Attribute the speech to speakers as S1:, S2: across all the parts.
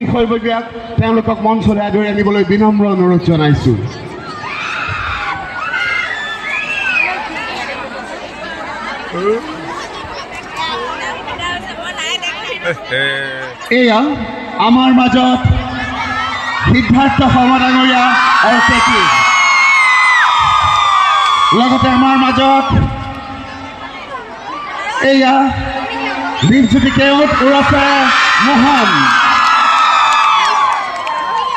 S1: বিষয়ববীয়াক তেওঁলোকক মঞ্চলৈ আদৰি আনিবলৈ বিনম্ৰ অনুৰোধ জনাইছোঁ। এয়া আমাৰ মাজত সিদ্ধাৰ্থ শৰ্মা ডাঙৰীয়া আৰু কেকি, লগতে আমাৰ মাজত এয়া দীপজ্যোতি কেওট ওৰফে মোহন,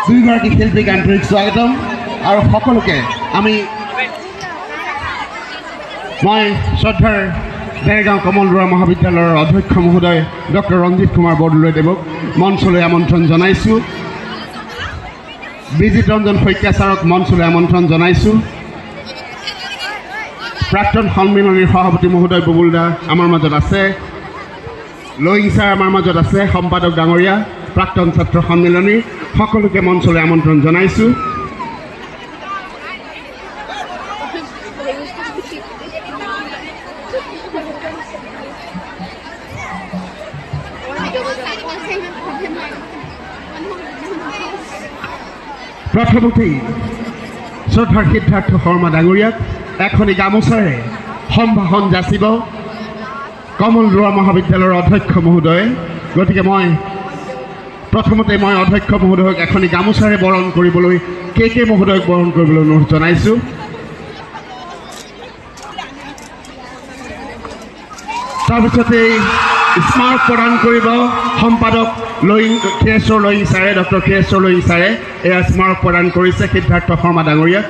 S1: দুইগৰাকী শিল্পীক আন্তৰিক স্বাগতম। আৰু সকলোকে মই শ্ৰদ্ধাৰ দেৰগাঁও কমলদুৱা মহাবিদ্যালয়ৰ অধ্যক্ষ মহোদয় ডক্টৰ ৰঞ্জিত কুমাৰ বৰদলৈদেৱক মঞ্চলৈ আমন্ত্ৰণ জনাইছোঁ। বিজিত ৰঞ্জন শইকীয়া ছাৰক মঞ্চলৈ আমন্ত্ৰণ জনাইছোঁ। প্ৰাক্তন সন্মিলনীৰ সভাপতি মহোদয় বুবুল দা আমাৰ মাজত আছে, লয়িং ছাৰ আমাৰ মাজত আছে, সম্পাদক ডাঙৰীয়া, প্ৰাক্তন ছাত্ৰ সন্মিলনী, সকলোকে মঞ্চলৈ আমন্ত্ৰণ জনাইছোঁ। প্ৰথমতেই শ্ৰদ্ধাৰ সিদ্ধাৰ্থ শৰ্মা ডাঙৰীয়াক এখনি গামোচাৰে সম্ভাষণ যাচিব কমলদুৱা মহাবিদ্যালয়ৰ অধ্যক্ষ মহোদয়ে। গতিকে প্ৰথমতে মই অধ্যক্ষ মহোদয়ক এখনি গামোচাৰে বৰণ কৰিবলৈ কে মহোদয়ক বৰণ কৰিবলৈ অনুৰোধ জনাইছোঁ। তাৰপিছতেই স্মাৰক প্ৰদান কৰিব সম্পাদক ক্ষীৰেশ্বৰ লয়িং ছাৰে, ডক্টৰ ক্ষীৰেশ্বৰ লয়িং ছাৰে এয়া স্মাৰক প্ৰদান কৰিছে সিদ্ধাৰ্থ শৰ্মা ডাঙৰীয়াক।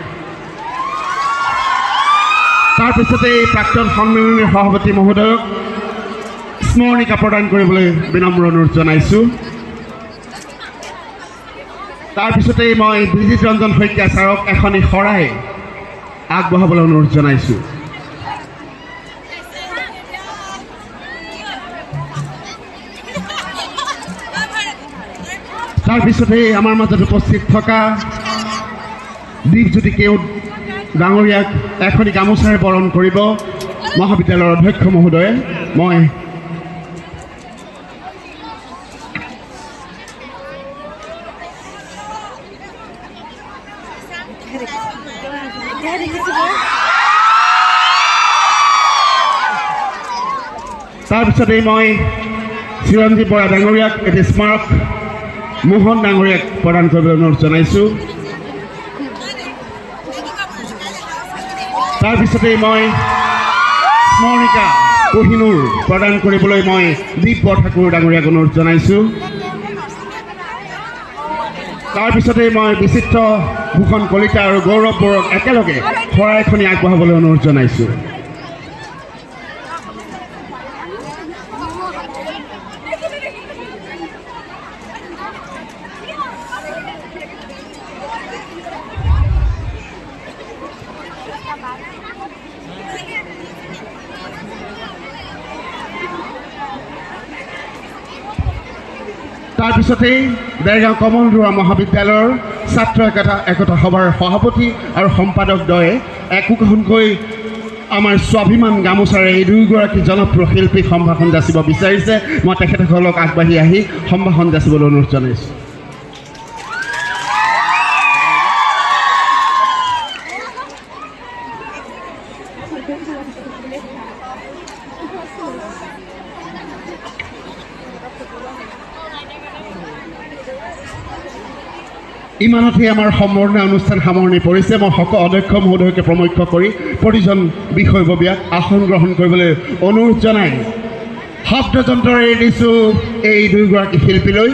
S1: তাৰপিছতেই প্ৰাক্তন সন্মিলনীৰ সভাপতি মহোদয়ক স্মৰণিকা প্ৰদান কৰিবলৈ বিনম্ৰ অনুৰোধ জনাইছোঁ। তাৰপিছতেই মই বিজিত ৰঞ্জন শইকীয়া ছাৰক এখনি শৰাই আগবঢ়াবলৈ অনুৰোধ জনাইছোঁ। তাৰপিছতেই আমাৰ মাজত উপস্থিত থকা দীপজ্যোতি কেওট ডাঙৰীয়াক এখনি গামোচাৰে বৰণ কৰিব মহাবিদ্যালয়ৰ অধ্যক্ষ মহোদয়ে। মই তাৰপিছতেই মই চিৰঞ্জীৱ বৰা ডাঙৰীয়াক এটি স্মাৰক মোহন ডাঙৰীয়াক প্ৰদান কৰিবলৈ অনুৰোধ জনাইছোঁ। তাৰপিছতেই মই স্মৰণিকা কোহিনুৰ প্ৰদান কৰিবলৈ মই দীপ বৰঠাকুৰ ডাঙৰীয়াক অনুৰোধ জনাইছোঁ। তাৰপিছতেই মই বিচিত্ৰ ভূষণ কলিতা আৰু গৌৰৱ বৰক একেলগে শৰাইখনি আগবঢ়াবলৈ অনুৰোধ জনাইছোঁ। তাৰপিছতেই দেৰগাঁও কমলদুৱা মহাবিদ্যালয়ৰ ছাত্ৰ একতা সভাৰ সভাপতি আৰু সম্পাদকদ্বয়ে একোখনকৈ আমাৰ স্বাভিমান গামোচাৰে এই দুয়োগৰাকী জনপ্ৰিয় শিল্পীক সম্ভাষণ যাচিব বিচাৰিছে। মই তেখেতসকলক আগবাঢ়ি আহি সম্ভাষণ যাচিবলৈ অনুৰোধ জনাইছোঁ। ইমানতেই আমাৰ সম্পূৰ্ণ অনুষ্ঠান সামৰণি পৰিছে। মই অধ্যক্ষ মহোদয়কে প্ৰমুখ্য কৰি প্ৰতিজন বিষয়ববীয়াক আসন গ্ৰহণ কৰিবলৈ অনুৰোধ জনাই শব্দযন্ত্ৰ এৰি দিছোঁ এই দুয়োগৰাকী শিল্পীলৈ।